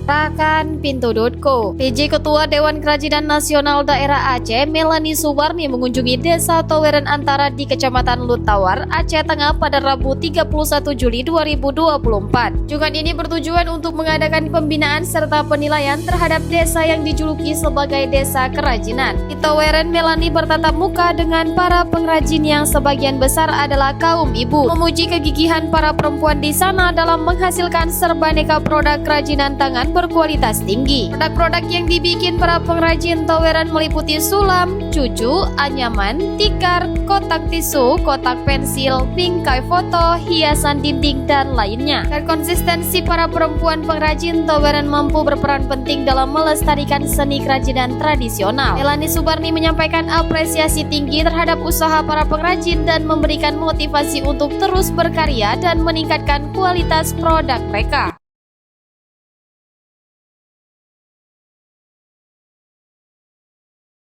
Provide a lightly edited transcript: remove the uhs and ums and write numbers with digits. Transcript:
Rakan Pintu.co. PJ Ketua Dewan Kerajinan Nasional Daerah Aceh, Melanie Suwarni mengunjungi Desa Toweren Antara di Kecamatan Lutawar, Aceh Tengah pada Rabu 31 Juli 2024. Kunjungan ini bertujuan untuk mengadakan pembinaan serta penilaian terhadap desa yang dijuluki sebagai Desa Kerajinan. Di Toweren, Melanie bertatap muka dengan para pengrajin yang sebagian besar adalah kaum ibu, memuji kegigihan para perempuan di sana dalam menghasilkan serbaneka produk kerajinan tangan berkualitas tinggi. Produk-produk yang dibikin para pengrajin Toweren meliputi sulam, cucu, anyaman, tikar, kotak tisu, kotak pensil, bingkai foto, hiasan dinding, dan lainnya. Dan konsistensi para perempuan pengrajin Toweren mampu berperan penting dalam melestarikan seni kerajinan tradisional. Melanie Suwarni menyampaikan apresiasi tinggi terhadap usaha para pengrajin dan memberikan motivasi untuk terus berkarya dan meningkatkan kualitas produk mereka.